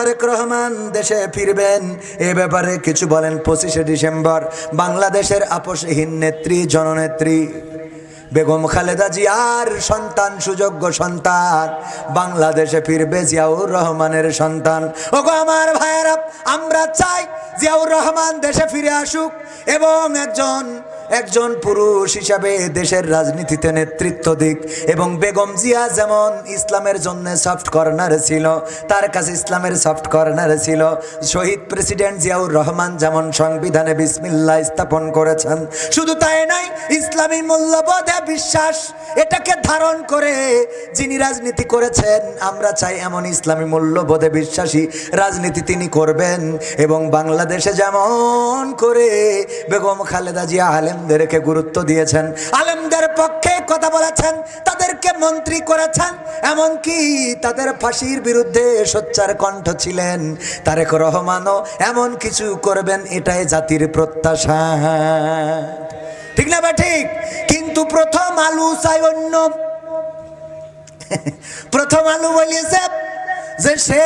তারেক রহমান দেশে ফিরবেন এ ব্যাপারে কিছু বলেন। 25শে ডিসেম্বর বাংলাদেশের আপসহীন নেত্রী জননেত্রী বেগম খালেদা জিয়ার সন্তান, সুযোগ্য সন্তান বাংলাদেশে ফিরবে, জিয়াউর রহমানের সন্তান। ওগো আমার ভাইয়েরা, আমরা চাই জিয়াউর রহমান দেশে ফিরে আসুক এবং একজন পুরুষ হিসাবে দেশের রাজনীতিতে নেতৃত্ব দিক। এবং বেগম জিয়া যেমন ইসলামের জন্য সফট কর্নার ছিল, তার কাছে ইসলামের সফট কর্নার ছিল। শহীদ প্রেসিডেন্ট জিয়াউর রহমান যেমন সংবিধানে বিসমিল্লাহ স্থাপন করেছেন, শুধু তাই নয়, ইসলামী মূল্যবোধে বিশ্বাস এটাকে ধারণ করে যিনি রাজনীতি করেছেন, আমরা চাই এমন ইসলামী মূল্যবোধে বিশ্বাসী রাজনীতি তিনি করবেন। এবং বাংলাদেশে যেমন করে বেগম খালেদা জিয়া আলেমদেরকে গুরুত্ব দিয়েছেন, আলেমদের পক্ষে কথা বলেছেন, তাদেরকে মন্ত্রী করেছেন, এমনকি তাদের ফাঁসির বিরুদ্ধে সোচ্চার কণ্ঠ ছিলেন, তারেক রহমানও এমন কিছু করবেন, এটাই জাতির প্রত্যাশা। ঠিক না বা ঠিক? কিন্তু প্রথম আলু চাই অন্য। প্রথম আলু বলিয়েছে যে সে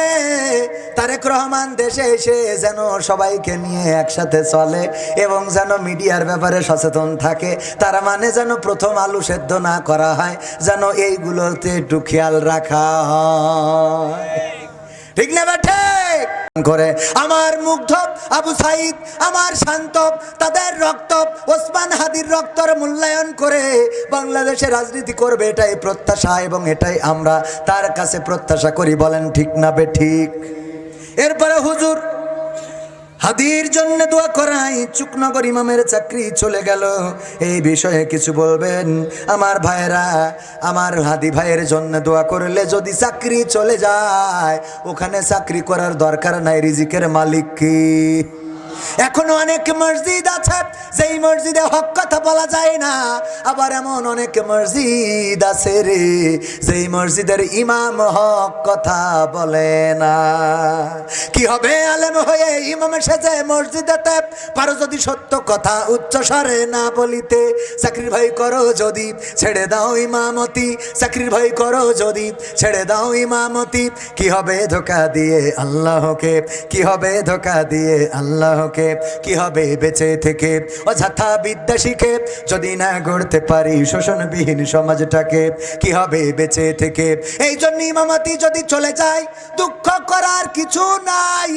তারেক রহমান দেশে এসে যেন সবাইকে নিয়ে একসাথে চলে এবং যেন মিডিয়ার ব্যাপারে সচেতন থাকে। তার মানে যেন প্রথম আলু সেদ্ধ না করা হয়, যেন এইগুলোতে একটু খেয়াল রাখা হয়। ঠিক না বা ঠিক? করে আমার মুগ্ধ আবু সাইদ, আমার শান্ত, তাদের রক্ত, ওসমান হাদির রক্তর মূল্যায়ন করে বাংলাদেশে রাজনীতি করবে, এটাই প্রত্যাশা এবং এটাই আমরা তার কাছে প্রত্যাশা করি। বলেন ঠিক না বে ঠিক? এরপরে হুজুর হাদির জন্য দোয়া করাই, চুকনগর ইমামের চাকরি চলে গেল, এই বিষয়ে কিছু বলবেন? আমার ভাইয়েরা, আমার হাদি ভাইয়ের জন্য দোয়া করলে যদি চাকরি চলে যায়, ওখানে চাকরি করার দরকার নাই, রিজিকের মালিক কি? এখনো অনেক মসজিদ আছে যেই মসজিদে হক কথা বলা যায় না, আবার এমন অনেক মসজিদ আছে রে যেই মসজিদের ইমাম হক কথা বলে না। কি হবে আলেম হয়ে ইমাম এসেছে মসজিদেতে, পারো যদি সত্য কথা উচ্চ স্বরে না বলিতে, চাকরির ভয় করো যদি ছেড়ে দাও ইমামতি, চাকরির ভয় করো যদি ছেড়ে দাও ইমামতি। কি হবে ধোঁকা দিয়ে আল্লাহকে, কি হবে ধোঁকা দিয়ে আল্লাহকে, কি হবে বেঁচে থেকে অযথা বিদ্যা শিখে যদি না গড়তে পারি শোষণবিহীন সমাজটাকে, কি হবে বেঁচে থেকে? এই জন্য ইমামতি যদি চলে যায় দুঃখ করার কিছু নাই।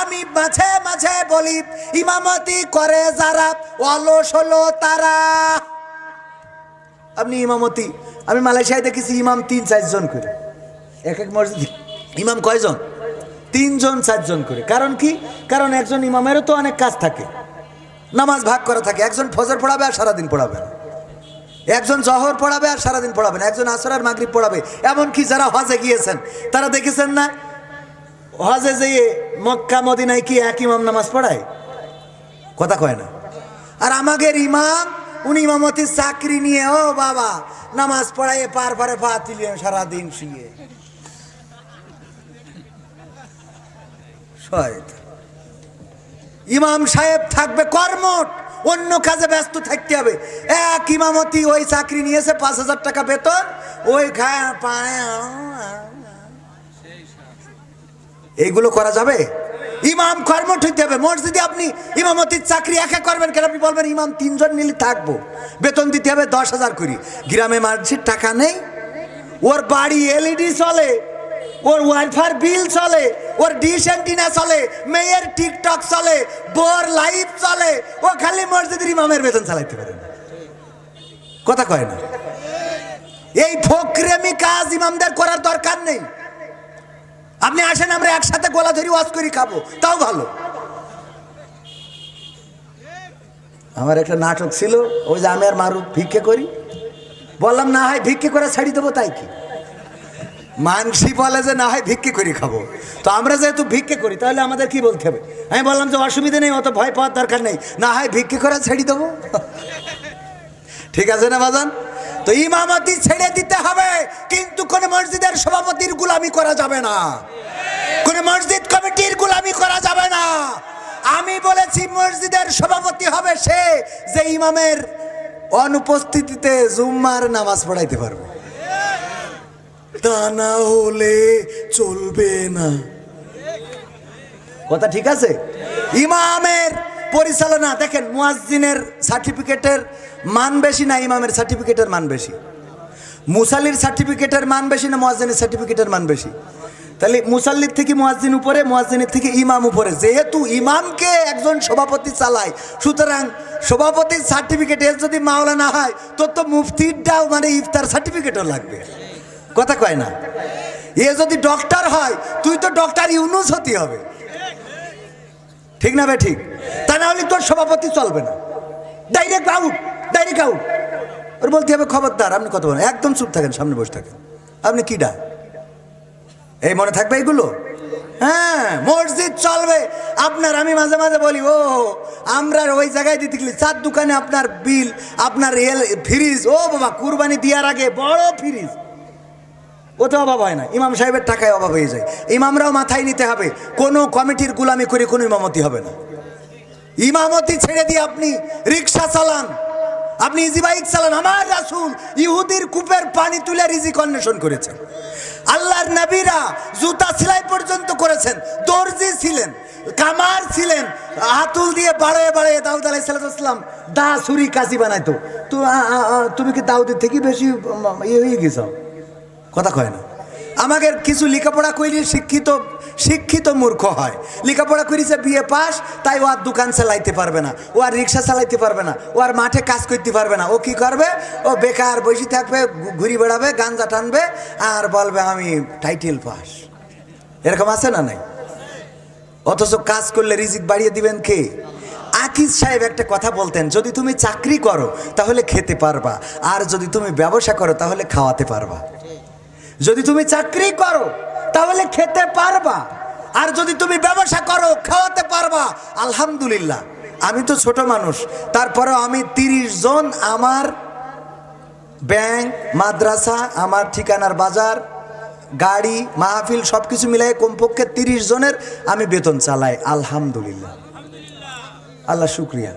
আমি মাঝে মাঝে বলি, ইমামতি করে যারা অলস হলো তারা। আপনি ইমামতি, আমি মালয়েশিয়ায় দেখেছি ইমাম 3-4 জন করে, এক এক মসজিদ ইমাম কয়জন? 3 জন 4 জন করে। কারণ কি? কারণ একজন ইমামেরও তো অনেক কাজ থাকে, নামাজ ভাগ করা থাকে। একজন ফজর পড়াবে আর সারাদিন পড়াবে না, একজন জহর পড়াবে আর সারাদিন পড়াবে না, একজন আসর আর মাগরিব পড়াবে। এমনকি যারা হজে গিয়েছেন তারা দেখেছেন না, হজে যেয়ে মক্কা মদিনায় কি এক ইমাম নামাজ পড়ায়? কথা কয় না। আর আমাদের ইমাম, উনি ইমামতির চাকরি নিয়ে, ও বাবা, নামাজ পড়াইয়ে পার পারে পা তুলিয়ে সারাদিন শুয়ে। ইমাম সাহেব থাকবে কর্মঠ, অন্য কাজে ব্যস্ত থাকতে হবে। এক ইমামতি ওই চাকরি নিয়েছে 5,000 টাকা বেতন, ওই খায় পায়, এইগুলো করা যাবে? ইমাম কর্মঠ হইতে হবে। মসজিদে আপনি ইমামতির চাকরি একা করবেন কেন? আপনি বলবেন ইমাম 3 জন মিলে থাকবো, বেতন দিতে হবে 10,000 করে। গ্রামে মাঝির টাকা নেই, ওর বাড়ি এলইডি চলে, ওর ওয়াইফাই বিল চলে, ওর ডিশ অ্যান্টিনা চলে, মেয়ের টিকটক চলে, বোর লাইভ চলে, ও খালি মসজিদের ইমামের বেতন চালাইতে পারে না। কথা কয় না? এই ফকরেমি কাজ ইমামদের করার দরকার নেই। আপনি আসেন, আমরা একসাথে গলা ধরি ওয়াজ করি, খাবো, তাও ভালো। আমার একটা নাটক ছিল, ওই যে আমি আর মারু ভিক্ষে করি, বললাম না হয় ভিক্ষে করে ছাড়ি দেবো, তাই কি? মানসি বলে যে না হয় ভিক্ষে করি খাবো, তো আমরা যেহেতু ভিক্ষে করি তাহলে আমাদের কি বলতে হবে? আমি বললাম যে অসুবিধা নেই, অত ভয় পাওয়ার দরকার নেই, না হয় ভিক্ষে করে ছেড়ে দেবো। ঠিক আছে না বাজান? তো ইমামতি ছেড়ে দিতে হবে, কিন্তু কোন মসজিদের সভাপতির গোলামি করা যাবে না, কোন মসজিদ কমিটির গোলামি করা যাবে না। আমি বলেছি মসজিদের সভাপতি হবে সে যে ইমামের অনুপস্থিতিতে জুম্মার নামাজ পড়াইতে পারবে, তা না হলে চলবে না। কথা ঠিক আছে? ইমামের পরিচালনা দেখেন, মুয়াজ্জিনের সার্টিফিকেটের মান বেশি না ইমামের সার্টিফিকেটের মান বেশি? মুসাল্লির সার্টিফিকেটের মান বেশি না মুয়াজ্জিনের সার্টিফিকেটের মান বেশি? তাহলে মুসাল্লির থেকে মুয়াজ্জিন উপরে, মুয়াজ্জিনের থেকে ইমাম উপরে। যেহেতু ইমামকে একজন সভাপতি চালায়, সুতরাং সভাপতির সার্টিফিকেট এর যদি মাওলানা হয়, তোর তো মুফতিরটাও মানে ইফতার সার্টিফিকেটও লাগবে। কথা কয় না? এ যদি ডক্টর হয়, তুই তো ডক্টর ইউনুস হতে হবে, ঠিক না বে ঠিক? তা না হলে তোর সভাপতি চলবে না, ডাইরেক্ট আউট, ডাইরেক্ট আউট। ওর বলতে হবে খবরদার আপনি কথা বলেন, একদম চুপ থাকেন, সামনে বসে থাকেন, আপনি কি ডা? এই মনে থাকবে এগুলো? হ্যাঁ, মসজিদ চলবে আপনার। আমি মাঝে মাঝে বলি, ও আমরা ওই জায়গায় দিতে গেলি চার দোকানে আপনার বিল, আপনার ফ্রিজ, ও বাবা কুরবানি দেওয়ার আগে বড় ফ্রিজ, ও তো অভাব হয় না, ইমাম সাহেবের টাকায় অভাব হয়ে যায়। ইমামরাও মাথায় নিতে হবে, কোনো কমিটির গোলামি করে কোনো ইমামতি হবে না। ইমামতি ছেড়ে দিয়ে আপনি রিক্সা চালান, আপনি ইজি বাইক চালান। আমার রাসূল ইহুদির কূপের পানি তুলে রিজিক অন্বেষণ করেছেন। আল্লাহর নবীরা জুতা সেলাই পর্যন্ত করেছেন, দর্জি ছিলেন, কামার ছিলেন, হাতুল দিয়ে বাড়ায় বাড়ায় দাউদ আলাইহিস সালাম দা ছুরি কাঁচি বানাইতো। তো তুমি কি দাউদের থেকে বেশি ইয়ে হয়ে গেছ? কথা কয় না। আমাদের কিছু লেখাপড়া কইলে শিক্ষিত মূর্খ হয়। লেখাপড়া করেছে বিয়ে পাস, তাই ও আর দোকান চালাইতে পারবে না, ও আর রিক্সা চালাইতে পারবে না, ও আর মাঠে কাজ করতে পারবে না। ও কি করবে? ও বেকার বসে থাকবে, ঘুরি বেড়াবে, গাঞ্জা টানবে আর বলবে আমি টাইটেল পাস। এরকম আছে না নাই? অথচ কাজ করলে রিজিক বাড়িয়ে দিবেন কে? আকিজ সাহেব একটা কথা বলতেন, যদি তুমি চাকরি করো তাহলে খেতে পারবা, আর যদি তুমি ব্যবসা করো তাহলে খাওয়াতে পারবা। যদি তুমি চাকরি করো তাহলে খেতে পারবা, আর যদি তুমি ব্যবসা করো খাওয়াতে পারবা। আলহামদুলিল্লাহ, আমি তো ছোট মানুষ, তারপরেও আমি 30 জন আমার ব্যাংক, মাদ্রাসা, আমার ঠিকানার বাজার, গাড়ি, মাহফিল সব কিছু মিলাই কমপক্ষে 30 জনের আমি বেতন চালাই। আলহামদুলিল্লাহ, আল্লাহ শুক্রিয়া।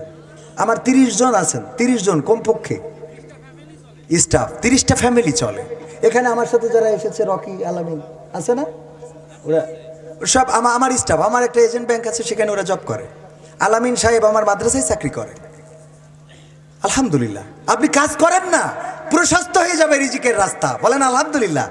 আমার 30 জন আছেন, 30 জন কমপক্ষে স্টাফ, 30টা ফ্যামিলি চলে। এখানে আমার সাথে যারা এসেছে, রকি, আলামিন আছে না, ওরা সব আমার স্টাফ। আমার একটা এজেন্ট ব্যাংক আছে, সেখানে ওরা জব করে। আলামিন সাহেব আমার মাদ্রাসায় চাকরি করে। আলহামদুলিল্লাহ। আপনি কাজ করেন না, প্রশস্ত হয়ে যাবে রিজিকের রাস্তা। বলেন আলহামদুলিল্লাহ।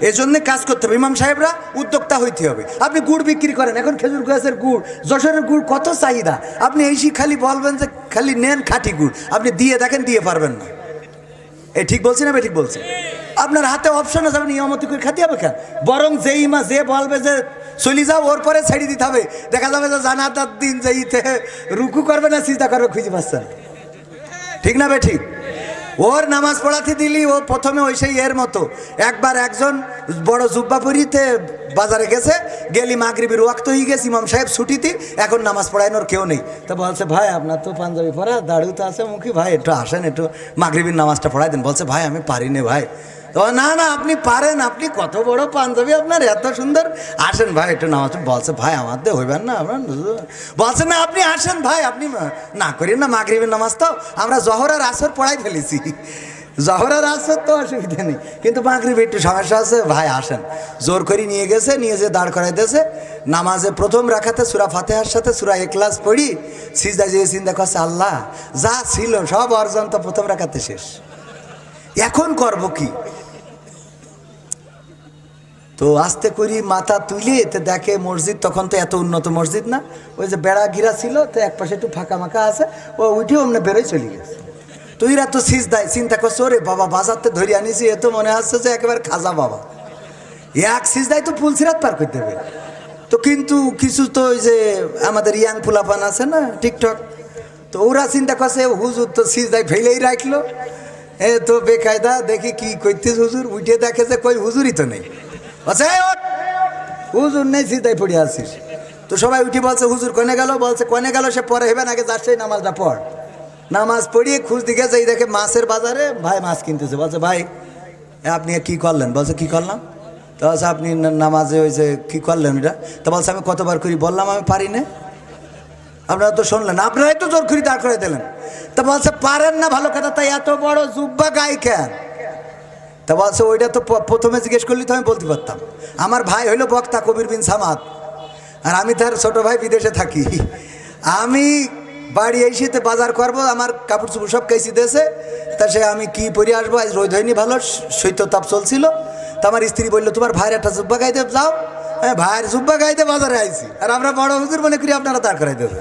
এজন্য কাজ করতে হবে। ইমাম সাহেবরা উদ্যোক্তা হইতে হবে। আপনি গুড় বিক্রি করেন, এখন খেজুর গাছের গুড়, যশোরের গুড় কত চাহিদা। আপনি এইসি খালি বলবেন যে খালি নেন খাঁটি গুড়, আপনি দিয়ে দেখেন, দিয়ে পারবেন না। এই ঠিক বলছি না? ঠিক বলছি। আপনার হাতে অপশন আছে, আপনি নিয়মতি করে খাতে হবে কেন? বরং যে বলবে যে চলি যাও, ওর পরে ছেড়ে দিতে হবে। দেখা যাবে যে জানাজার দিন যে ইতে রুকু করবে না সিজদা করবে খুঁজে পাচ্ছেন, ঠিক না? ঠিক। ওর নামাজ পড়াতে দিলি ও প্রথমে ওই সেই এর মতো। একবার একজন বড় জুব্বা পরিতে বাজারে গেলি মাগরিবের ওয়াক্ত হয়ে গেছে, ইমাম সাহেব ছুটিতে, এখন নামাজ পড়ানোর কেউ নেই। তা বলছে, ভাই আপনার তো পাঞ্জাবি পরা, দাড়িও তো আছে মুখী, ভাই একটু আসেন, একটু মাগরিবের নামাজটা পড়াই দেন। বলছে, ভাই আমি পারি না ভাই। তো না না, আপনি পারেন, আপনি কত বড় পাঞ্জাবি আপনার, এত সুন্দর, আসেন ভাই একটু নামাজ। বলছে, ভাই আমার দিয়ে হইবেন না আপনার। বলছে, না আপনি আসেন ভাই, আপনি না করেন না মাগরিবের নামাজ, তো আমরা জহর আর আসর পড়াই ফেলেছি। জহর আর আসর তো অসুবিধা নেই, কিন্তু মাগরিবে একটু সমস্যা আছে, ভাই আসেন। জোর করে নিয়ে যে দাঁড় করাই দিয়েছে। নামাজে প্রথম রাখাতে সূরা ফাতিহার সাথে সূরা ইখলাস পড়ি, সিজদা যে চিন্তা করছে, আল্লাহ যা ছিল সব অর্জন তো প্রথম রাখাতে শেষ, এখন করব কি? তো আস্তে করি মাথা তুলে তো দেখে মসজিদ, তখন তো এত উন্নত মসজিদ না, ওই যে বেড়া ঘিরা ছিল, তো এক পাশে একটু ফাঁকা মাকা আছে, ও উঠেও অমনে বেরোয় চলে গেছে। তো এরা তো সিজদায় চিন্তা করছে, ওরে বাবা বাজারতে ধরে আনিছি, এ তো মনে হচ্ছে যে একেবারে খাজা বাবা, এক সিজদায় তো পুলসিরাত পার করতে দেবে। তো কিন্তু কিছু তো ওই যে আমাদের ইয়াং ফুলাপান আছে না, টিকটক, তো ওরা চিন্তা করছে হুজুর তো সিজদায় ফেলেই রাখলো, এ তো বেকায়দা, দেখি কি করতিস হুজুর। উঠে দেখে যে কই হুজুরই তো নেই। আচ্ছা হুজুর নেই, সিজদায় পড়ে আসিস। তো সবাই উঠে বলছে, হুজুর কনে গেল? বলছে, কনে গেল সে পরে হেবেন, আগে যার সেই নামাজটা পড়। নামাজ পড়িয়ে খুঁজ দিকে যাই, দেখে মাছের বাজারে ভাই মাছ কিনতেছে। বলছে, ভাই আপনি কি করলেন? বলছে, কি করলাম? তো বলছে, আপনি নামাজে ওই যে কী করলেন এটা? তো বলছে, আমি কতবার করি বললাম আমি পারি না। আপনারা তো শুনলেন, আপনারাই তো জোর করি দাঁড় করে দিলেন। তা বলছে, পারেন না, ভালো কথা, তাই এত বড় জুব্বা গায়ে কেন? তা বলছে, ওইটা তো প্রথমে জিজ্ঞেস করলি তো আমি বলতে পারতাম। আমার ভাই হইলো বক্তা কবির বিন সামাদ, আর আমি তার ছোট ভাই বিদেশে থাকি। আমি বাড়ি এসেতে বাজার করবো, আমার কাপড় চোপড় সব কেসি দিয়েছে। তা সে আমি কি পরে আসবো, আজ রোদ হয়নি ভালো, শৈত্যতাপ চলছিল। তা আমার স্ত্রী বললো তোমার ভাইয়ের একটা জুব্বা গাইতে যাও। হ্যাঁ, ভাইয়ের জুব্বা গাইতে বাজারে আইছি, আর আমরা বড় হুজুর মনে করি আপনারা দাঁড় করাই দেবেন।